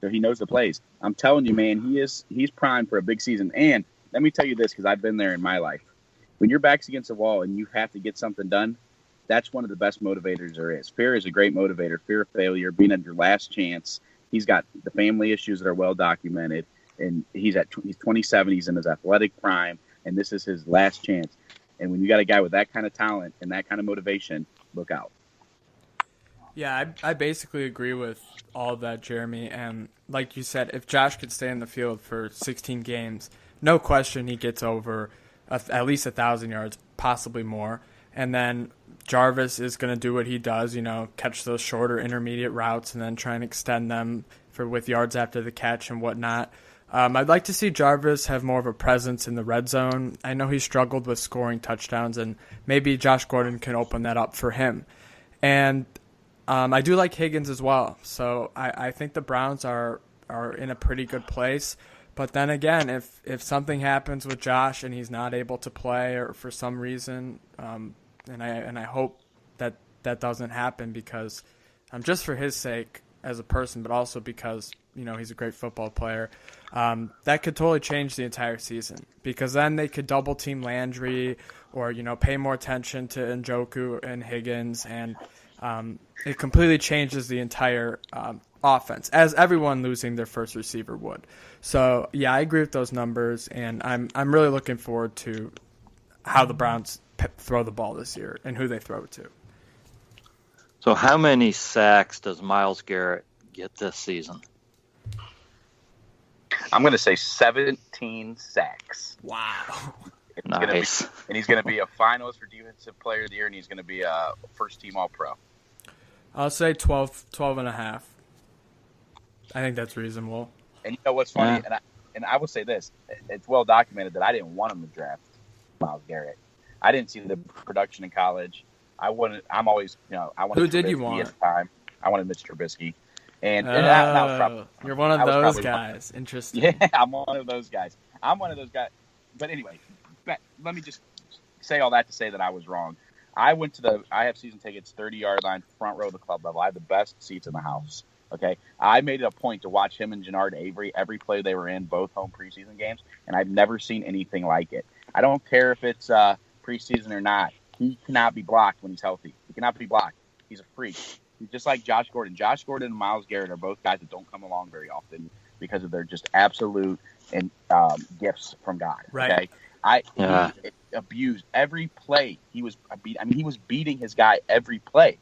So he knows the plays. I'm telling you, man, he's primed for a big season. And let me tell you this, because I've been there in my life. When your back's against the wall and you have to get something done, that's one of the best motivators there is. Fear is a great motivator. Fear of failure, being at your last chance. He's got the family issues that are well documented, and he's 27. He's in his athletic prime, and this is his last chance. And when you got a guy with that kind of talent and that kind of motivation, look out. Yeah, I basically agree with all of that, Jeremy. And like you said, if Josh could stay in the field for 16 games, no question he gets over at least 1,000 yards, possibly more. And then Jarvis is going to do what he does, catch those shorter intermediate routes and then try and extend them with yards after the catch and whatnot. I'd like to see Jarvis have more of a presence in the red zone. I know he struggled with scoring touchdowns, and maybe Josh Gordon can open that up for him. And I do like Higgins as well. So I think the Browns are in a pretty good place. But then again, if something happens with Josh and he's not able to play or for some reason, and I hope that doesn't happen because just for his sake as a person, but also because he's a great football player, that could totally change the entire season, because then they could double team Landry or pay more attention to Njoku and Higgins, and it completely changes the entire offense, as everyone losing their first receiver would. So yeah, I agree with those numbers, and I'm really looking forward to how the Browns throw the ball this year and who they throw it to. So how many sacks does Myles Garrett get this season? I'm going to say 17 sacks. Wow. Nice. And he's going to be a finalist for Defensive Player of the Year, and he's going to be a first-team All-Pro. I'll say 12 and a half. I think that's reasonable. And you know what's funny? Yeah. and I will say this: it's well documented that I didn't want him to draft Myles Garrett. I didn't see the production in college. I'm always, I wanted. Who did Trubisky you want? at the time. I wanted Mitch Trubisky, and you're one of those guys. Interesting. Yeah, I'm one of those guys. But anyway, let me just say all that to say that I was wrong. I have season tickets, 30-yard line, front row of the club level. I have the best seats in the house. Okay, I made it a point to watch him and Jannard Avery every play they were in, both home preseason games, and I've never seen anything like it. I don't care if it's preseason or not. He cannot be blocked when he's healthy. He cannot be blocked. He's a freak. He's just like Josh Gordon. Josh Gordon and Myles Garrett are both guys that don't come along very often because of their just absolute and gifts from God. Right. Okay? He abused every play. He was beating his guy every play.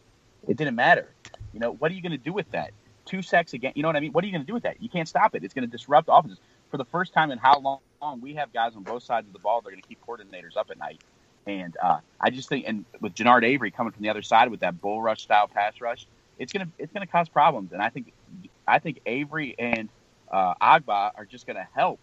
It didn't matter. What are you going to do with that? 2 sacks again. You know what I mean? What are you going to do with that? You can't stop it. It's going to disrupt offenses. For the first time in how long we have guys on both sides of the ball, they're going to keep coordinators up at night. And I just think, and with Jannard Avery coming from the other side with that bull rush style pass rush, it's gonna cause problems. And I think Avery and Agba are just gonna help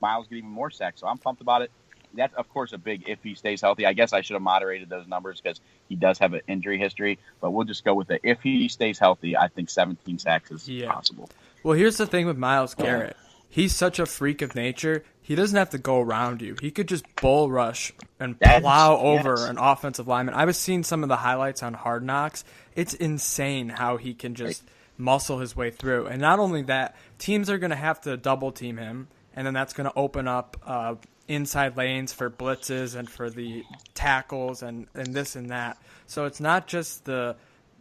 Myles get even more sacks. So I'm pumped about it. That's of course a big if he stays healthy. I guess I should have moderated those numbers because he does have an injury history. But we'll just go with it. If he stays healthy, I think 17 sacks is possible. Well, here's the thing with Myles Garrett. He's such a freak of nature. He doesn't have to go around you. He could just bull rush and plow over an offensive lineman. I was seeing some of the highlights on Hard Knocks. It's insane how he can just muscle his way through. And not only that, teams are going to have to double team him, and then that's going to open up inside lanes for blitzes and for the tackles and this and that. So it's not just the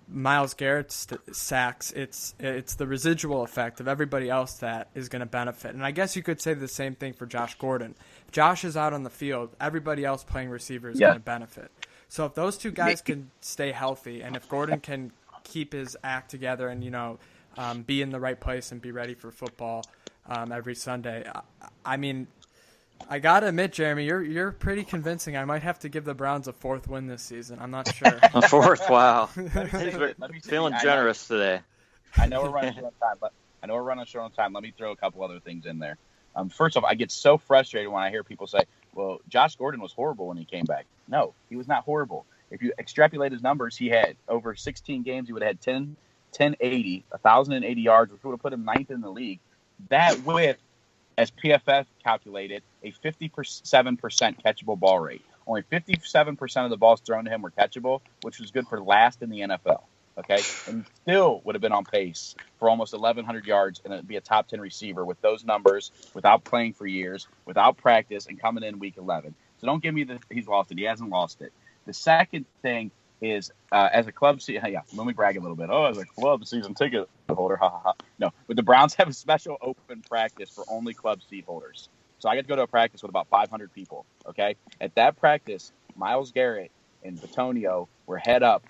Myles Garrett's sacks, it's the residual effect of everybody else that is going to benefit. And I guess you could say the same thing for Josh Gordon. If Josh is out on the field, everybody else playing receiver is going to benefit. So if those two guys can stay healthy, and if Gordon can keep his act together and be in the right place and be ready for football every Sunday, I mean, I gotta admit, Jeremy, you're pretty convincing. I might have to give the Browns a 4th win this season. I'm not sure. A 4th, wow. He's feeling generous today. I know we're running short on time. Let me throw a couple other things in there. First off, I get so frustrated when I hear people say, "Well, Josh Gordon was horrible when he came back." No, he was not horrible. If you extrapolate his numbers, he had over 16 games. He would have had 1,080 yards, which would have put him 9th in the league. That with, as PFF calculated, a 57% catchable ball rate. Only 57% of the balls thrown to him were catchable, which was good for last in the NFL. Okay, and still would have been on pace for almost 1,100 yards and be a top 10 receiver with those numbers, without playing for years, without practice, and coming in week 11. So don't give me he's lost it. He hasn't lost it. The second thing is as a club, let me brag a little bit. Oh, as a club season ticket holder, ha ha ha. No, but the Browns have a special open practice for only club seat holders. So I get to go to a practice with about 500 people. Okay, at that practice, Myles Garrett and Batonio were head up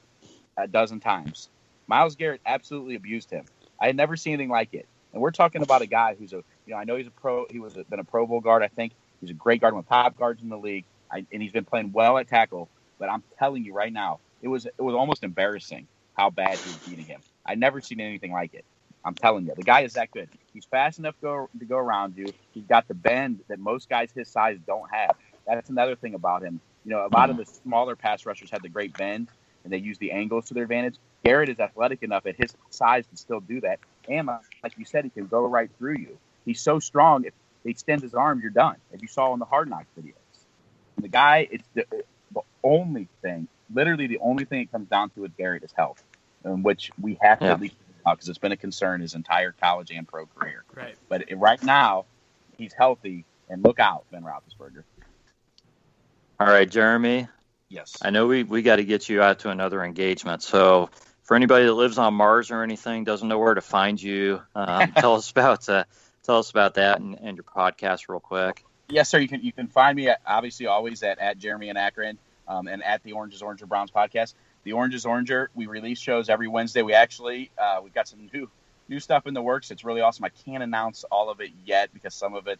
a dozen times. Myles Garrett absolutely abused him. I had never seen anything like it. And we're talking about a guy who's I know he's a pro. He been a Pro Bowl guard. I think he's a great guard, one of the top guards in the league, and he's been playing well at tackle. But I'm telling you right now, it was almost embarrassing how bad he was beating him. I'd never seen anything like it. I'm telling you, the guy is that good. He's fast enough to go around you. He's got the bend that most guys his size don't have. That's another thing about him. A lot of the smaller pass rushers have the great bend, and they use the angles to their advantage. Garrett is athletic enough at his size to still do that. And like you said, he can go right through you. He's so strong, if he extends his arm, you're done. As you saw in the Hard Knocks videos. The guy, it's the only thing, literally the only thing it comes down to with Garrett is health, which we have to at least because it's been a concern his entire college and pro career. Right. But right now, he's healthy, and look out, Ben Roethlisberger. All right, Jeremy. Yes. I know we got to get you out to another engagement. So for anybody that lives on Mars or anything, doesn't know where to find you, tell us about that and your podcast real quick. Yes, sir. You can find me obviously always at Jeremy and Akron and at the Orange is Oranger Browns podcast. The Orange is Oranger. We release shows every Wednesday. We actually we've got some new stuff in the works. It's really awesome. I can't announce all of it yet because some of it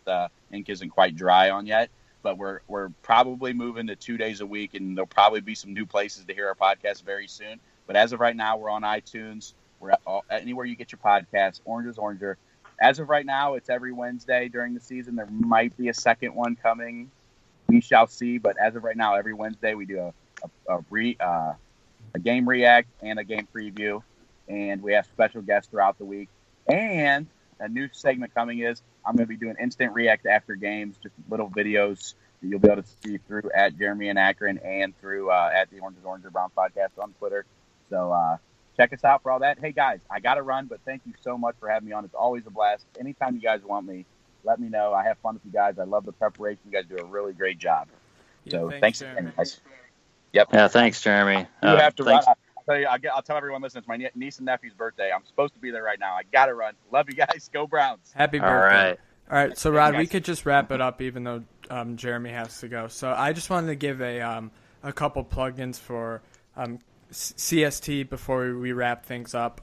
ink isn't quite dry on yet. But we're probably moving to 2 days a week, and there'll probably be some new places to hear our podcast very soon. But as of right now, we're on iTunes. We're anywhere you get your podcasts. Orange is Oranger. as of right now, it's every Wednesday during the season. There might be a second one coming. We shall see. But as of right now, every Wednesday we do a game react and a game preview, and we have special guests throughout the week. And a new segment coming is I'm going to be doing instant react after games, just little videos that you'll be able to see through at Jeremy and Akron and through at the Orange is Orange or Brown podcast on Twitter. So check us out for all that. Hey, guys, I got to run, but thank you so much for having me on. It's always a blast. Anytime you guys want me, let me know. I have fun with you guys. I love the preparation. You guys do a really great job. So thanks again, guys. Yep. Yeah, thanks, Jeremy. You have to run. I'll tell everyone listening, it's my niece and nephew's birthday. I'm supposed to be there right now. I got to run. Love you guys. Go Browns. Happy birthday. All right. So, Rod, we could just wrap it up even though Jeremy has to go. So I just wanted to give a couple plugins for CST before we wrap things up.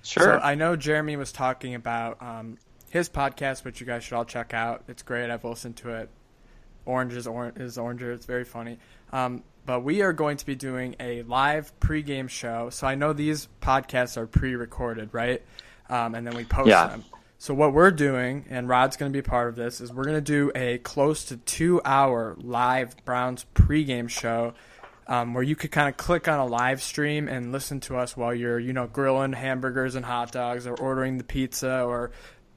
Sure. So I know Jeremy was talking about his podcast, which you guys should all check out. It's great. I've listened to it. Orange is Oranger. It's very funny. But we are going to be doing a live pregame show. So I know these podcasts are pre-recorded, right? And then we post them. So what we're doing, and Rod's going to be a part of this, is we're going to do a close to 2-hour live Browns pregame show where you could kind of click on a live stream and listen to us while you're, grilling hamburgers and hot dogs or ordering the pizza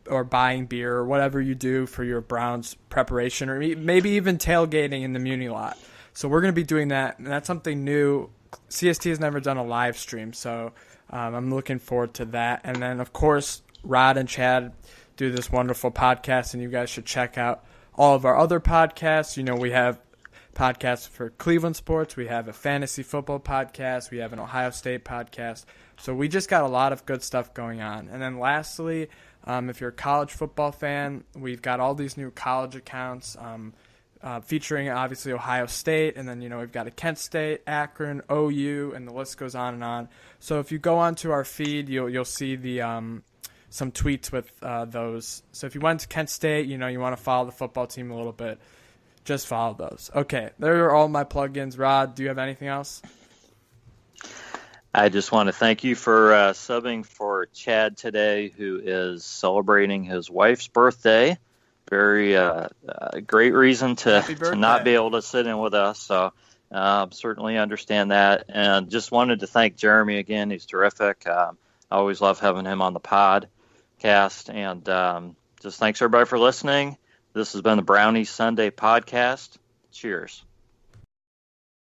or buying beer or whatever you do for your Browns preparation, or maybe even tailgating in the Muni lot. So we're going to be doing that, and that's something new. CST has never done a live stream, so I'm looking forward to that. And then, of course, Rod and Chad do this wonderful podcast, and you guys should check out all of our other podcasts. We have podcasts for Cleveland sports. We have a fantasy football podcast. We have an Ohio State podcast. So we just got a lot of good stuff going on. And then lastly, if you're a college football fan, we've got all these new college accounts featuring obviously Ohio State, and then we've got a Kent State, Akron, OU, and the list goes on and on. So if you go onto our feed, you'll see the some tweets with those. So if you went to Kent State, you want to follow the football team a little bit, just follow those. Okay, there are all my plugins. Rod, do you have anything else? I just want to thank you for subbing for Chad today, who is celebrating his wife's birthday. Very great reason to not be able to sit in with us. So certainly understand that. And just wanted to thank Jeremy again. He's terrific. I always love having him on the podcast. And just thanks everybody for listening. This has been the Brownie Sunday podcast. Cheers.